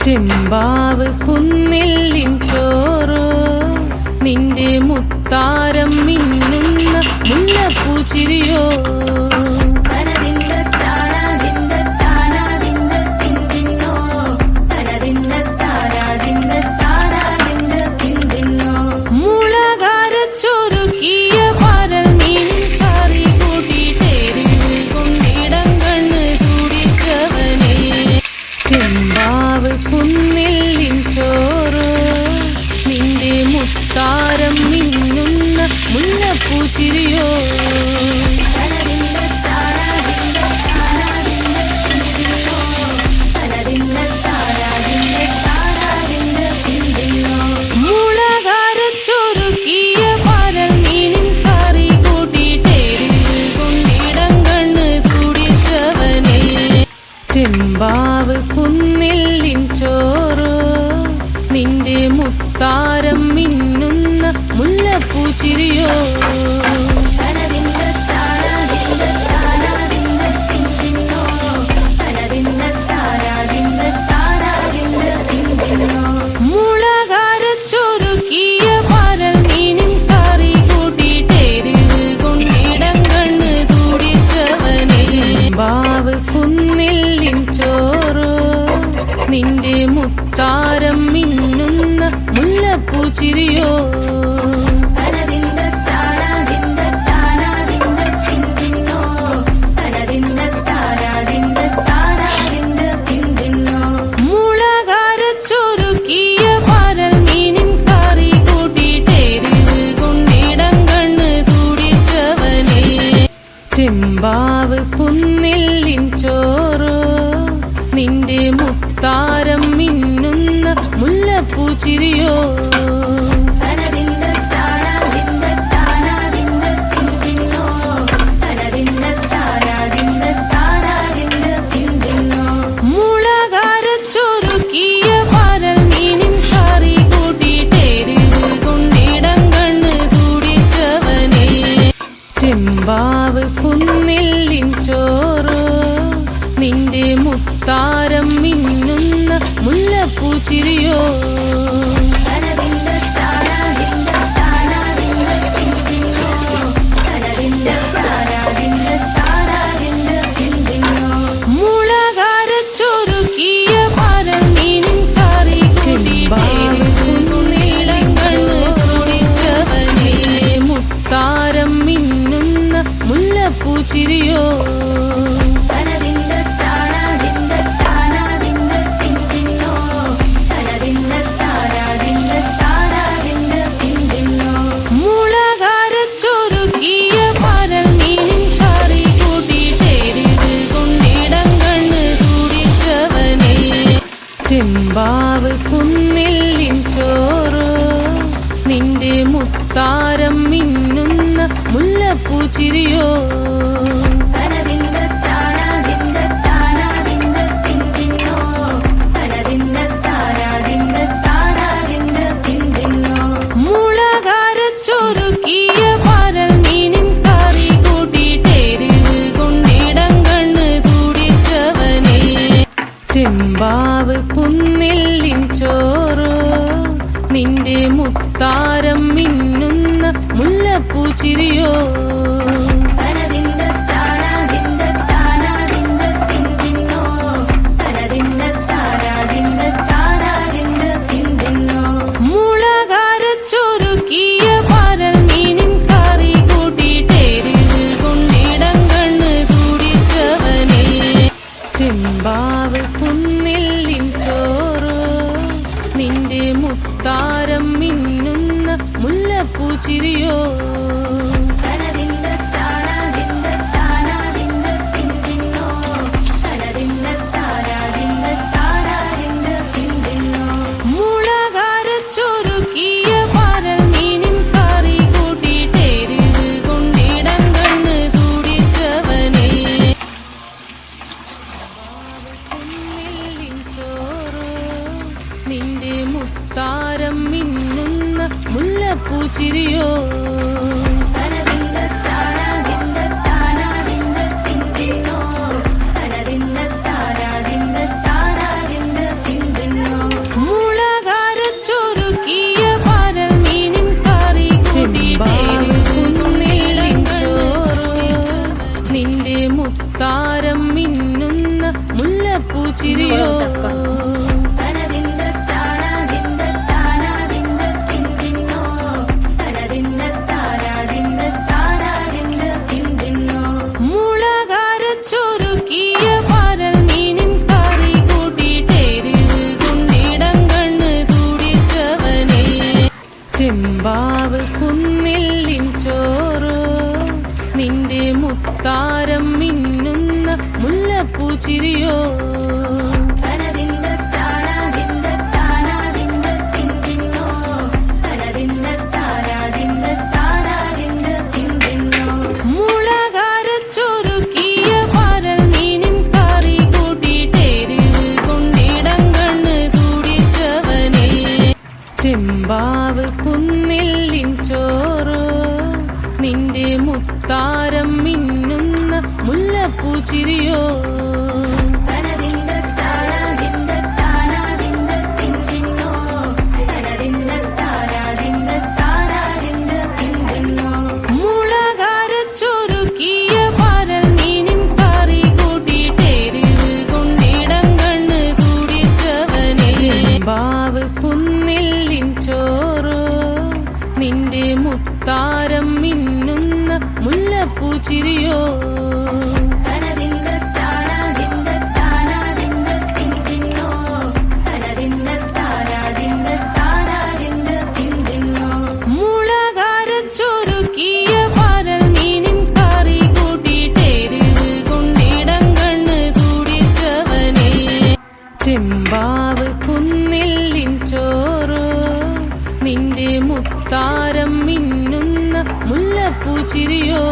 ചെമ്പാവ് കുന്നില്ലിൻ ചോറ് നിന്റെ മുത്താരം മിന്നുന്ന മുല്ലപ്പൂച്ചിരിയോ ചെമ്പാവ് കുന്നില്ലിൻ ചോറ് നിന്റെ മുത്താരം മിന്നുന്ന മുല്ലപ്പൂച്ചിരിയോ മുളകരച്ചൊരുക്കിയ പരൽ മീനിൻ കറി കൂട്ടിയിട്ടേരിൽ കൊണ്ടിടം കണ്ണ് തുടിച്ചവനെ ചെമ്പാവ് കുന്നില്ലിൻ ചോറ് നിന്റെ മുത്താരം മിന്നുന്ന മുല്ലപ്പൂച്ചിരിയോ മുളകരച്ചൊരുക്കിയ പരൽ മീനിൻ കറി കൂട്ടിയിട്ടേരിൽ കൊണ്ടിടം കണ്ണ് തുടിച്ചവനെ ചെമ്പാവ് കുന്നില്ലിൻ ചോറ് നിന്റെ മുത്താരം മിന്നുന്ന മുല്ലപ്പൂച്ചിരിയോ മുളകരച്ചൊരുക്കിയ പരൽ മീനിൻ കറി കൂട്ടിയിട്ടേരിൽ കൊണ്ടിടം കണ്ണ് തുടിച്ചവനെ ചെമ്പാവ് കുന്നില്ലിൻ ചോറ് നിന്റെ മുത്താരം മിന്നുന്ന മുല്ലപ്പൂച്ചിരിയോ മുളകരച്ചൊരുക്കിയ പരൽ മീനിൻ കറി കൂട്ടിയിട്ടേരിൽ കൊണ്ടിടം കണ്ണ് തുടിച്ചവനെ ചെമ്പാവ് കുന്നില്ലിൻ ചോറ് നിന്റെ മുത്താരം മിന്നുന്ന മുല്ലപ്പൂച്ചിരിയോ മുളകരച്ചൊരുക്കിയ പരൽ മീനിൻ കറി കൂട്ടിയിട്ടേരിൽ കൊണ്ടിടം കണ്ണ് തുടിച്ചവനെ മുത്താരം മിന്നുന്ന മുല്ലപ്പൂച്ചിരിയോ മുളകരച്ചൊരുക്കിയ പരൽ മീനിൻ കറി കൂട്ടിയിട്ടേരിൽ കൊണ്ടിടം കണ്ണ് തുടിച്ചവനെ ചെമ്പാവ് കുന്നില്ലിൻ ചോറ് നിന്റെ മുത്താരം മിന്നുന്ന മുല്ലപ്പൂച്ചിരിയോ മുളകരച്ചൊരുക്കിയ പരൽ മീനിൻ കറി കൂട്ടിയിട്ടേരിൽ കൊണ്ടിടം കണ്ണ് തുടിച്ചവനെ ചെമ്പാവ് കുന്നില്ലിൻ ചോറ് നിന്റെ മുത്താരം മിന്നുന്ന മുല്ലപ്പൂച്ചിരിയോ മുളകരച്ചൊരുക്കിയ പരൽ മീനിൻ കറി കൂട്ടിയിട്ടേരിൽ കൊണ്ടിടം കണ്ണ് തുടിച്ചവനെ ചെമ്പാവ് കുന്നില്ലിൻ ചോറ് നിന്റെ മുത്താരം മിന്നുന്ന മുല്ലപ്പൂച്ചിരിയോ മുളകരച്ചൊരുക്കിയ പരൽ മീനിൻ കറി കൂട്ടിയിട്ടേരിൽ കൊണ്ടിടം കണ്ണ് തുടിച്ചവനെ കുന്നില്ലിൻ ചോറ് നിന്റെ മുത്താരം മിന്നുന്ന മുല്ലപ്പൂച്ചിരിയോ Thank you. മുത്താരം മിന്നുന്ന മുല്ലപ്പൂ ചിരിയോ മുളകാരച്ചൊരുക്കിയ പാരൽ മീനിൻ കറി കൂട്ടിയിട്ടെരിവ് കൊണ്ടിടം കണ്ണ് കുടിച്ചവനെ ബാവ് പുന്നില്ലിൻ ചോറോ നിന്റെ മുത്താരം മിന്നുന്ന മുല്ലപ്പൂ ചിരിയോ മുളകാരച്ചൊരുക്കിയ പാരൽ മീനിൻ കറി കൂട്ടിയിട്ടെരിവ് കൊണ്ടിടം കണ്ണ് കുടിച്ചവനെ ചെമ്പാവ് പുന്നില്ലിൻ ചോറോ നിന്റെ മുത്താരം മിന്നുന്ന മുല്ലപ്പൂ ചിരിയോ